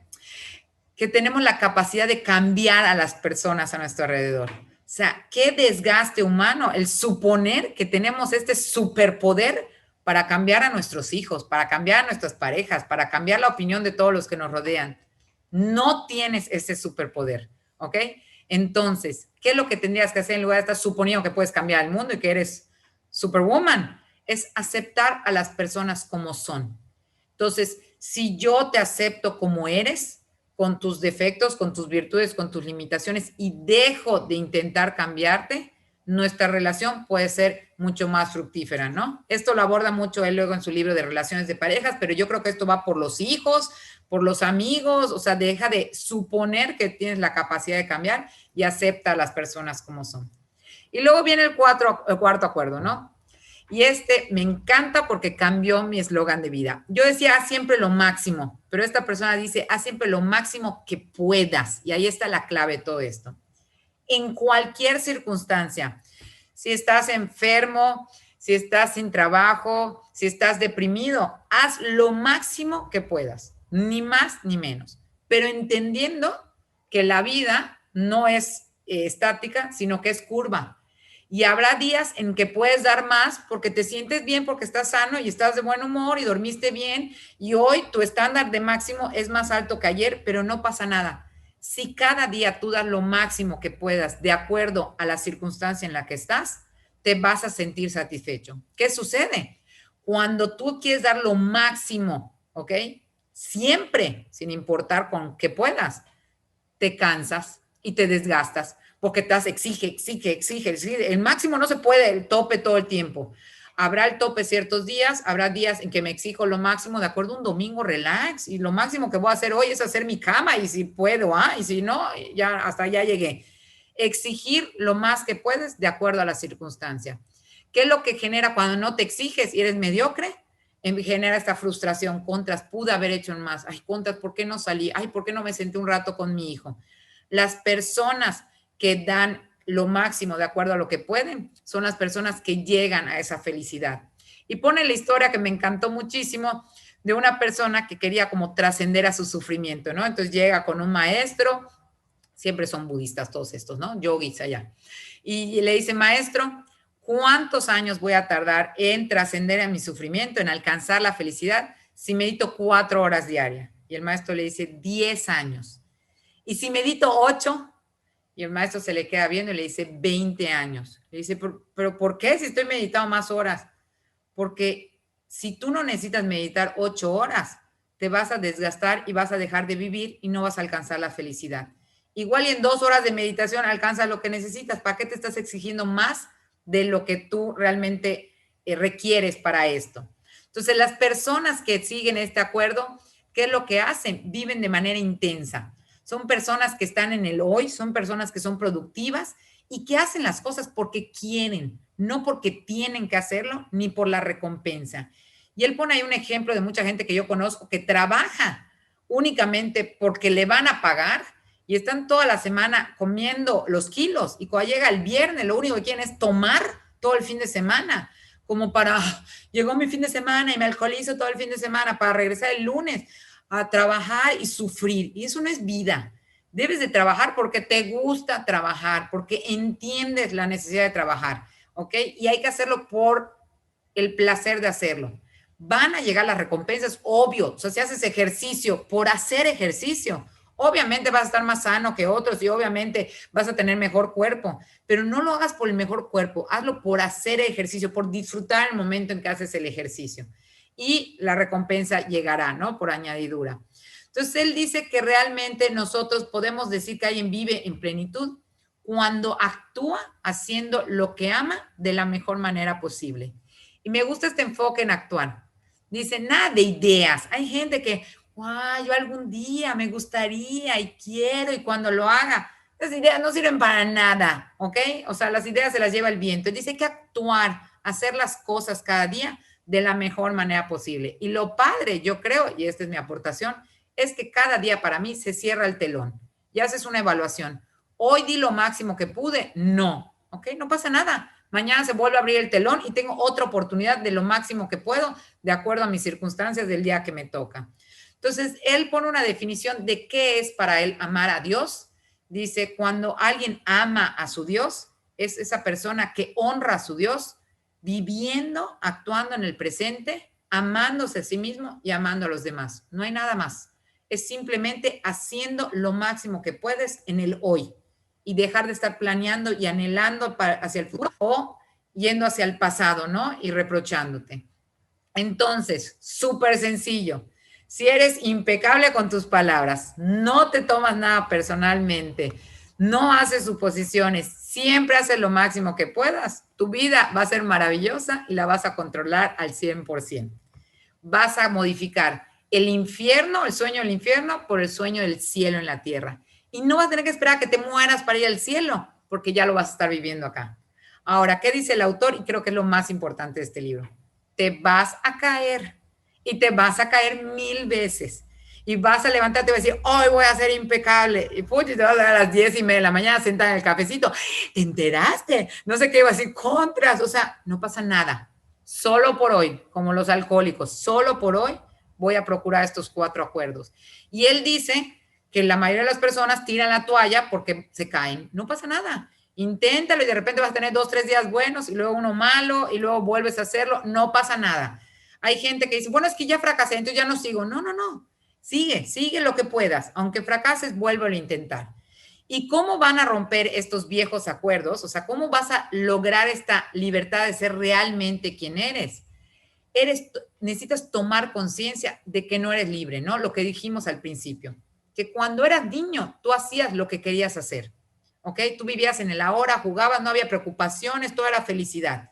que tenemos la capacidad de cambiar a las personas a nuestro alrededor. O sea, qué desgaste humano el suponer que tenemos este superpoder para cambiar a nuestros hijos, para cambiar a nuestras parejas, para cambiar la opinión de todos los que nos rodean. No tienes ese superpoder, ¿ok? Entonces, ¿qué es lo que tendrías que hacer en lugar de estar suponiendo que puedes cambiar el mundo y que eres superwoman? Es aceptar a las personas como son. Entonces, si yo te acepto como eres, con tus defectos, con tus virtudes, con tus limitaciones y dejo de intentar cambiarte, nuestra relación puede ser mucho más fructífera, ¿no? Esto lo aborda mucho él luego en su libro de relaciones de parejas, pero yo creo que esto va por los hijos, por los amigos, o sea, deja de suponer que tienes la capacidad de cambiar y acepta a las personas como son. Y luego viene el cuarto acuerdo, ¿no? Y este me encanta porque cambió mi eslogan de vida. Yo decía, haz siempre lo máximo, pero esta persona dice, haz siempre lo máximo que puedas. Y ahí está la clave de todo esto. En cualquier circunstancia, si estás enfermo, si estás sin trabajo, si estás deprimido, haz lo máximo que puedas, ni más ni menos, pero entendiendo que la vida no es estática, sino que es curva. Y habrá días en que puedes dar más porque te sientes bien, porque estás sano y estás de buen humor y dormiste bien. Y hoy tu estándar de máximo es más alto que ayer, pero no pasa nada. Si cada día tú das lo máximo que puedas de acuerdo a la circunstancia en la que estás, te vas a sentir satisfecho. ¿Qué sucede? Cuando tú quieres dar lo máximo, ¿ok? Siempre, sin importar con qué puedas, te cansas y te desgastas porque estás exige. El máximo no se puede, el tope todo el tiempo. Habrá el tope ciertos días, habrá días en que me exijo lo máximo, de acuerdo, un domingo relax, y lo máximo que voy a hacer hoy es hacer mi cama, y si puedo, y si no, ya hasta allá llegué. Exigir lo más que puedes de acuerdo a la circunstancia. ¿Qué es lo que genera cuando no te exiges y eres mediocre? Genera esta frustración, contras, pude haber hecho más, ay, contras, ¿por qué no salí? Ay, ¿por qué no me senté un rato con mi hijo? Las personas que dan lo máximo de acuerdo a lo que pueden son las personas que llegan a esa felicidad. Y pone la historia que me encantó muchísimo de una persona que quería como trascender a su sufrimiento, ¿no? Entonces llega con un maestro, siempre son budistas todos estos, ¿no? Yogis allá. Y le dice, maestro, ¿cuántos años voy a tardar en trascender a mi sufrimiento, en alcanzar la felicidad, si medito 4 horas diarias? Y el maestro le dice, 10 años. ¿Y si medito 8? Y el maestro se le queda viendo y le dice, 20 años. Le dice, ¿pero por qué si estoy meditando más horas? Porque si tú no necesitas meditar 8 horas, te vas a desgastar y vas a dejar de vivir y no vas a alcanzar la felicidad. Igual y en 2 horas de meditación alcanzas lo que necesitas. ¿Para qué te estás exigiendo más de lo que tú realmente requieres para esto? Entonces, las personas que siguen este acuerdo, ¿qué es lo que hacen? Viven de manera intensa. Son personas que están en el hoy, son personas que son productivas y que hacen las cosas porque quieren, no porque tienen que hacerlo, ni por la recompensa. Y él pone ahí un ejemplo de mucha gente que yo conozco que trabaja únicamente porque le van a pagar y están toda la semana comiendo los kilos y cuando llega el viernes lo único que quieren es tomar todo el fin de semana, como para, llegó mi fin de semana y me alcoholizo todo el fin de semana para regresar el lunes a trabajar y sufrir. Y eso no es vida. Debes de trabajar porque te gusta trabajar, porque entiendes la necesidad de trabajar, ¿ok? Y hay que hacerlo por el placer de hacerlo. Van a llegar las recompensas, obvio. O sea, si haces ejercicio por hacer ejercicio, obviamente vas a estar más sano que otros y obviamente vas a tener mejor cuerpo, pero no lo hagas por el mejor cuerpo, hazlo por hacer ejercicio, por disfrutar el momento en que haces el ejercicio. Y la recompensa llegará, ¿no? Por añadidura. Entonces, él dice que realmente nosotros podemos decir que alguien vive en plenitud cuando actúa haciendo lo que ama de la mejor manera posible. Y me gusta este enfoque en actuar. Dice, nada de ideas. Hay gente que, wow, yo algún día me gustaría y quiero y cuando lo haga, las ideas no sirven para nada, ¿ok? O sea, las ideas se las lleva el viento. Dice que actuar, hacer las cosas cada día de la mejor manera posible. Y lo padre, yo creo, y esta es mi aportación, es que cada día para mí se cierra el telón y haces una evaluación. Hoy di lo máximo que pude, no, ¿ok? No pasa nada. Mañana se vuelve a abrir el telón y tengo otra oportunidad de lo máximo que puedo, de acuerdo a mis circunstancias del día que me toca. Entonces, él pone una definición de qué es para él amar a Dios. Dice, cuando alguien ama a su Dios, es esa persona que honra a su Dios, viviendo, actuando en el presente, amándose a sí mismo y amando a los demás. No hay nada más. Es simplemente haciendo lo máximo que puedes en el hoy y dejar de estar planeando y anhelando hacia el futuro o yendo hacia el pasado, ¿no? Y reprochándote. Entonces, súper sencillo. Si eres impecable con tus palabras, no te tomas nada personalmente, no haces suposiciones, siempre haces lo máximo que puedas, tu vida va a ser maravillosa y la vas a controlar al 100%. Vas a modificar el infierno, el sueño del infierno, por el sueño del cielo en la tierra. Y no vas a tener que esperar a que te mueras para ir al cielo, porque ya lo vas a estar viviendo acá. Ahora, ¿qué dice el autor? Y creo que es lo más importante de este libro. Te vas a caer y te vas a caer 1000 veces. Y vas a levantarte y vas a decir, hoy voy a ser impecable. Y pucha, te vas a dar a las 10:30 de la mañana sentada en el cafecito. ¿Te enteraste? No sé qué, vas a decir contras. O sea, no pasa nada. Solo por hoy, como los alcohólicos, solo por hoy voy a procurar estos 4 acuerdos. Y él dice que la mayoría de las personas tiran la toalla porque se caen. No pasa nada. Inténtalo y de repente vas a tener 2, 3 días buenos y luego uno malo y luego vuelves a hacerlo. No pasa nada. Hay gente que dice, bueno, es que ya fracasé, entonces ya no sigo. No, no, no. Sigue lo que puedas. Aunque fracases, vuélvelo a intentar. ¿Y cómo van a romper estos viejos acuerdos? O sea, ¿cómo vas a lograr esta libertad de ser realmente quien eres? Necesitas tomar conciencia de que no eres libre, ¿no? Lo que dijimos al principio, que cuando eras niño, tú hacías lo que querías hacer, ¿ok? Tú vivías en el ahora, jugabas, no había preocupaciones, toda era felicidad.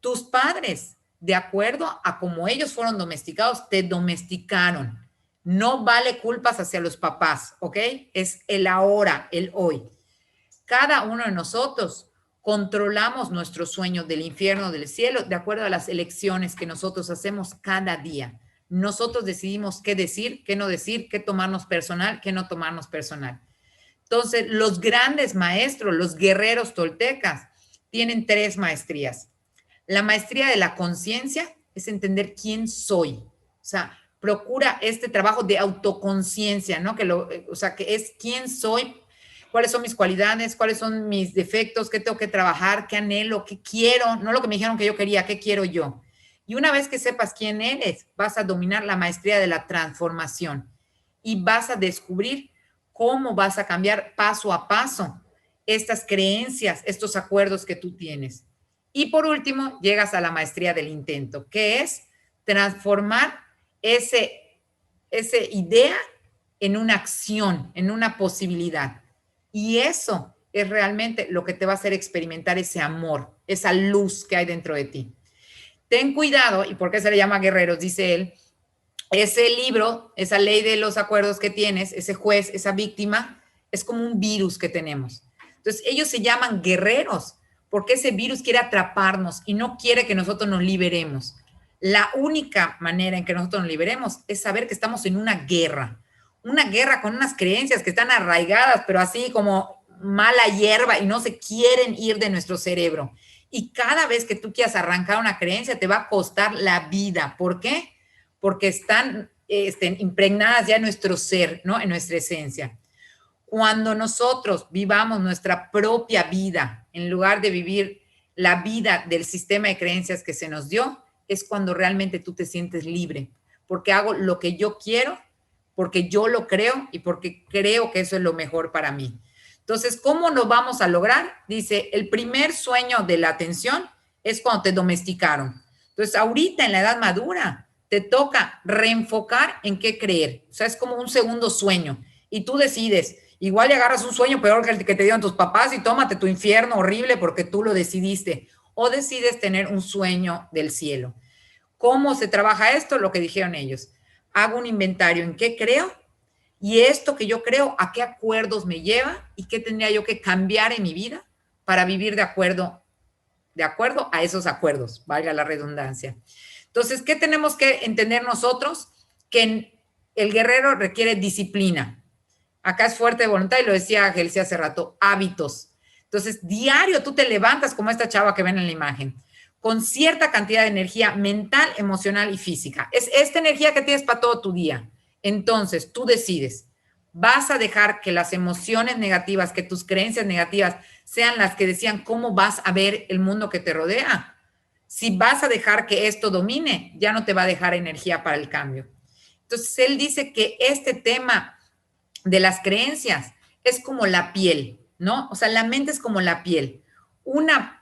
Tus padres, de acuerdo a cómo ellos fueron domesticados, te domesticaron. No vale culpas hacia los papás, ¿ok? Es el ahora, el hoy. Cada uno de nosotros controlamos nuestros sueños del infierno, del cielo, de acuerdo a las elecciones que nosotros hacemos cada día. Nosotros decidimos qué decir, qué no decir, qué tomarnos personal, qué no tomarnos personal. Entonces, los grandes maestros, los guerreros toltecas, tienen 3 maestrías. La maestría de la conciencia es entender quién soy. O sea, procura este trabajo de autoconciencia, ¿no? O sea, que es quién soy, cuáles son mis cualidades, cuáles son mis defectos, qué tengo que trabajar, qué anhelo, qué quiero, no lo que me dijeron que yo quería, qué quiero yo. Y una vez que sepas quién eres, vas a dominar la maestría de la transformación y vas a descubrir cómo vas a cambiar paso a paso estas creencias, estos acuerdos que tú tienes. Y por último, llegas a la maestría del intento, que es transformar esa idea en una acción, en una posibilidad. Y eso es realmente lo que te va a hacer experimentar ese amor, esa luz que hay dentro de ti. Ten cuidado, y por qué se le llama guerreros, dice él, ese libro, esa ley de los acuerdos que tienes, ese juez, esa víctima, es como un virus que tenemos. Entonces, ellos se llaman guerreros porque ese virus quiere atraparnos y no quiere que nosotros nos liberemos. La única manera en que nosotros nos liberemos es saber que estamos en una guerra con unas creencias que están arraigadas, pero así como mala hierba y no se quieren ir de nuestro cerebro. Y cada vez que tú quieras arrancar una creencia, te va a costar la vida. ¿Por qué? Porque están impregnadas ya en nuestro ser, ¿no? En nuestra esencia. Cuando nosotros vivamos nuestra propia vida, en lugar de vivir la vida del sistema de creencias que se nos dio, es cuando realmente tú te sientes libre, porque hago lo que yo quiero, porque yo lo creo y porque creo que eso es lo mejor para mí. Entonces, ¿cómo lo vamos a lograr? Dice, el primer sueño de la atención es cuando te domesticaron. Entonces, ahorita en la edad madura, te toca reenfocar en qué creer. O sea, es como un segundo sueño. Y tú decides, igual le agarras un sueño peor que el que te dieron tus papás y tómate tu infierno horrible porque tú lo decidiste. O decides tener un sueño del cielo. ¿Cómo se trabaja esto? Lo que dijeron ellos. Hago un inventario en qué creo y esto que yo creo, a qué acuerdos me lleva y qué tendría yo que cambiar en mi vida para vivir de acuerdo a esos acuerdos, valga la redundancia. Entonces, ¿qué tenemos que entender nosotros? Que el guerrero requiere disciplina. Acá es fuerte de voluntad y lo decía Gelsi hace rato, hábitos. Entonces, diario tú te levantas como esta chava que ven en la imagen, con cierta cantidad de energía mental, emocional y física. Es esta energía que tienes para todo tu día. Entonces, tú decides, ¿vas a dejar que las emociones negativas, que tus creencias negativas sean las que decían cómo vas a ver el mundo que te rodea? Si vas a dejar que esto domine, ya no te va a dejar energía para el cambio. Entonces, él dice que este tema de las creencias es como la piel, ¿no? O sea, la mente es como la piel. Una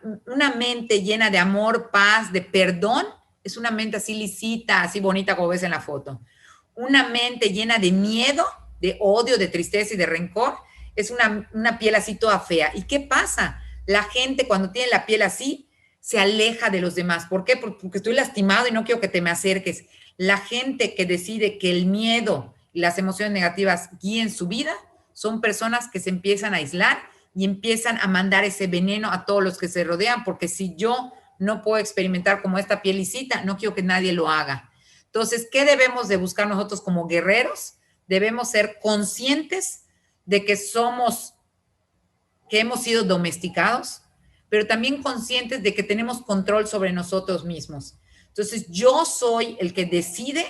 mente llena de amor, paz, de perdón, es una mente así lisita, así bonita como ves en la foto. Una mente llena de miedo, de odio, de tristeza y de rencor, es una piel así toda fea. ¿Y qué pasa? La gente cuando tiene la piel así, se aleja de los demás. ¿Por qué? Porque estoy lastimado y no quiero que te me acerques. La gente que decide que el miedo y las emociones negativas guíen su vida son personas que se empiezan a aislar y empiezan a mandar ese veneno a todos los que se rodean, porque si yo no puedo experimentar como esta piel lisita, no quiero que nadie lo haga. Entonces, ¿qué debemos de buscar nosotros como guerreros? Debemos ser conscientes de que que hemos sido domesticados, pero también conscientes de que tenemos control sobre nosotros mismos. Entonces, yo soy el que decide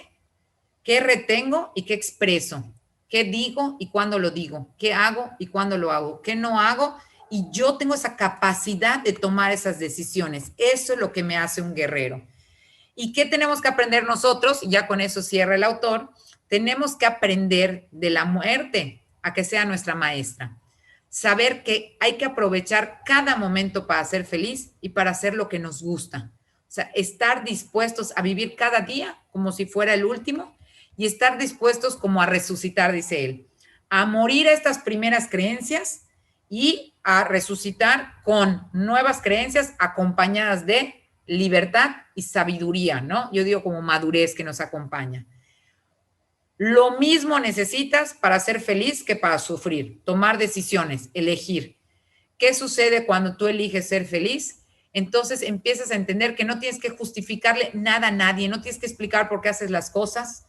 qué retengo y qué expreso, qué digo y cuándo lo digo, qué hago y cuándo lo hago, qué no hago, y yo tengo esa capacidad de tomar esas decisiones. Eso es lo que me hace un guerrero. ¿Y qué tenemos que aprender nosotros? Ya con eso cierra el autor. Tenemos que aprender de la muerte a que sea nuestra maestra. Saber que hay que aprovechar cada momento para ser feliz y para hacer lo que nos gusta. O sea, estar dispuestos a vivir cada día como si fuera el último y estar dispuestos como a resucitar, dice él, a morir a estas primeras creencias y a resucitar con nuevas creencias acompañadas de libertad y sabiduría, ¿no? Yo digo como madurez que nos acompaña. Lo mismo necesitas para ser feliz que para sufrir, tomar decisiones, elegir. ¿Qué sucede cuando tú eliges ser feliz? Entonces empiezas a entender que no tienes que justificarle nada a nadie, no tienes que explicar por qué haces las cosas,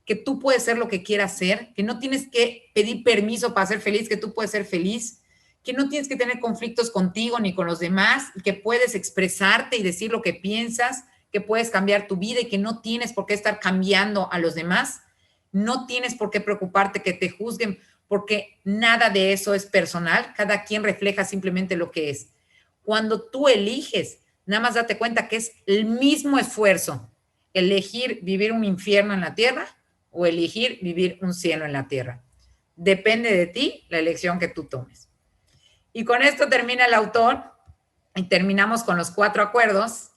que tú puedes ser lo que quieras ser, que no tienes que pedir permiso para ser feliz, que tú puedes ser feliz, que no tienes que tener conflictos contigo ni con los demás, que puedes expresarte y decir lo que piensas, que puedes cambiar tu vida y que no tienes por qué estar cambiando a los demás, no tienes por qué preocuparte que te juzguen, porque nada de eso es personal, cada quien refleja simplemente lo que es. Cuando tú eliges, nada más date cuenta que es el mismo esfuerzo, elegir vivir un infierno en la tierra o elegir vivir un cielo en la tierra. Depende de ti la elección que tú tomes. Y con esto termina el autor y terminamos con los 4 acuerdos.